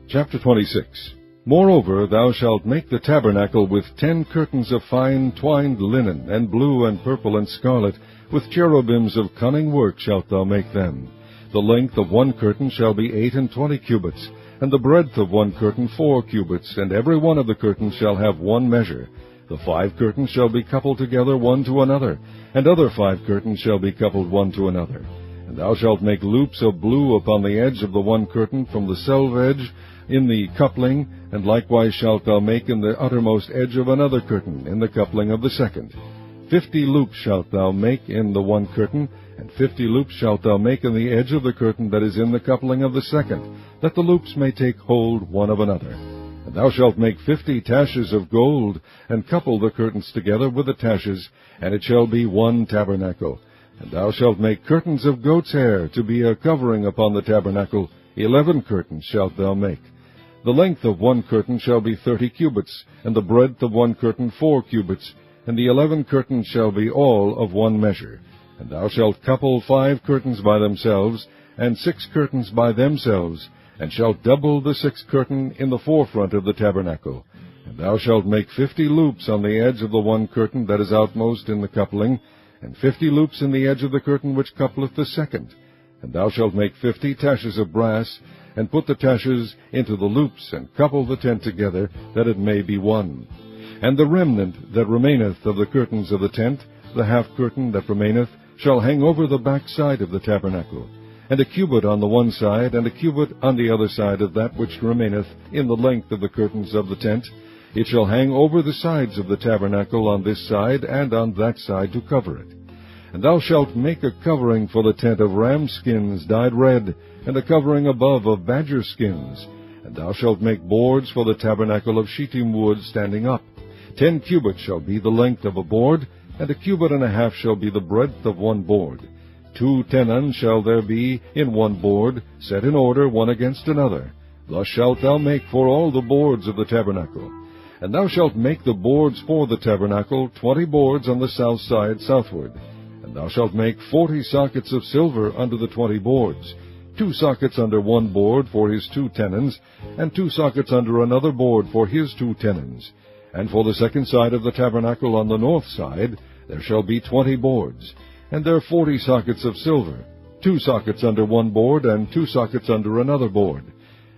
Chapter 26. Moreover, thou shalt make the tabernacle with 10 curtains of fine twined linen, and blue and purple and scarlet, with cherubims of cunning work shalt thou make them. The length of one curtain shall be 28 cubits, and the breadth of one curtain 4 cubits, and every one of the curtains shall have one measure. The 5 curtains shall be coupled together one to another, and other 5 curtains shall be coupled one to another. And thou shalt make loops of blue upon the edge of the one curtain from the selve edge in the coupling, and likewise shalt thou make in the uttermost edge of another curtain in the coupling of the second. 50 loops shalt thou make in the one curtain, and 50 loops shalt thou make in the edge of the curtain that is in the coupling of the second, that the loops may take hold one of another. And thou shalt make 50 taches of gold, and couple the curtains together with the taches, and it shall be one tabernacle. And thou shalt make curtains of goat's hair to be a covering upon the tabernacle. 11 curtains shalt thou make. The length of one curtain shall be 30 cubits, and the breadth of one curtain 4 cubits, and the 11 curtains shall be all of one measure. And thou shalt couple 5 curtains by themselves, and 6 curtains by themselves, and shalt double the 6th curtain in the forefront of the tabernacle. And thou shalt make 50 loops on the edge of the one curtain that is outmost in the coupling, and 50 loops in the edge of the curtain which coupleth the second. And thou shalt make 50 taches of brass, and put the taches into the loops, and couple the tent together, that it may be one. And the remnant that remaineth of the curtains of the tent, the half curtain that remaineth, shall hang over the back side of the tabernacle, and a cubit on the one side, and a cubit on the other side of that which remaineth in the length of the curtains of the tent. It shall hang over the sides of the tabernacle on this side and on that side to cover it. And thou shalt make a covering for the tent of ram skins dyed red, and a covering above of badger skins. And thou shalt make boards for the tabernacle of shittim wood standing up. 10 cubits shall be the length of a board, and a cubit and a half shall be the breadth of one board. 2 tenons shall there be in one board, set in order one against another. Thus shalt thou make for all the boards of the tabernacle. And thou shalt make the boards for the tabernacle, 20 boards on the south side southward. And thou shalt make 40 sockets of silver under the 20 boards, 2 sockets under one board for his 2 tenons, and 2 sockets under another board for his 2 tenons. And for the second side of the tabernacle on the north side there shall be 20 boards, and there 40 sockets of silver, 2 sockets under one board, and 2 sockets under another board.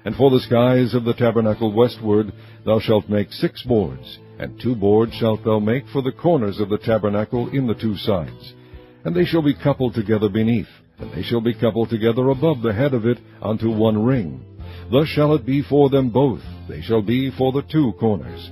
And for the skies of the tabernacle westward thou shalt make 6 boards, and 2 boards shalt thou make for the corners of the tabernacle in the 2 sides. And they shall be coupled together beneath, and they shall be coupled together above the head of it unto one ring. Thus shall it be for them both, they shall be for the 2 corners.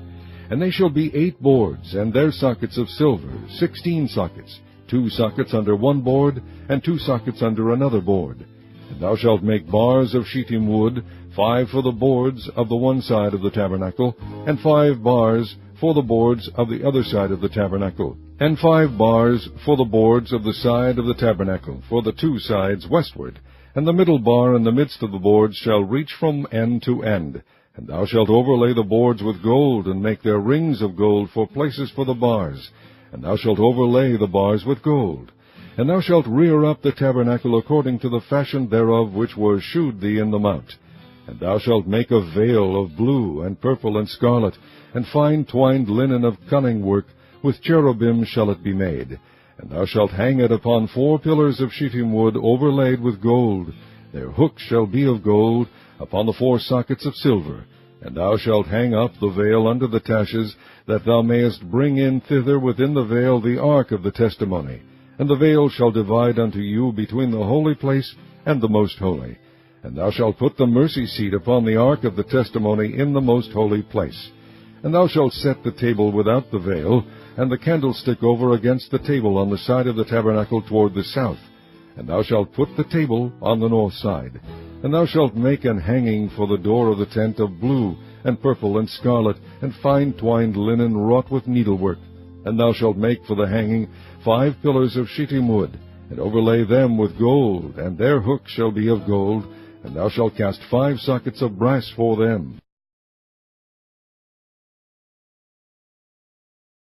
And they shall be 8 boards, and their sockets of silver, 16 sockets, 2 sockets under one board, and 2 sockets under another board. And thou shalt make bars of shittim wood, 5 for the boards of the one side of the tabernacle, and 5 bars for the boards of the other side of the tabernacle, and 5 bars for the boards of the side of the tabernacle, for the 2 sides westward. And the middle bar in the midst of the boards shall reach from end to end. And thou shalt overlay the boards with gold, and make their rings of gold for places for the bars. And thou shalt overlay the bars with gold. And thou shalt rear up the tabernacle according to the fashion thereof which was shewed thee in the mount. And thou shalt make a veil of blue, and purple, and scarlet, and fine twined linen of cunning work, with cherubim shall it be made. And thou shalt hang it upon 4 pillars of shittim wood overlaid with gold. Their hooks shall be of gold, upon the 4 sockets of silver. And thou shalt hang up the veil under the taches, that thou mayest bring in thither within the veil the ark of the testimony. And the veil shall divide unto you between the holy place and the most holy. And thou shalt put the mercy seat upon the ark of the testimony in the most holy place. And thou shalt set the table without the veil, and the candlestick over against the table on the side of the tabernacle toward the south. And thou shalt put the table on the north side. And thou shalt make an hanging for the door of the tent of blue, and purple, and scarlet, and fine twined linen wrought with needlework. And thou shalt make for the hanging 5 pillars of shittim wood, and overlay them with gold, and their hooks shall be of gold. And thou shalt cast 5 sockets of brass for them.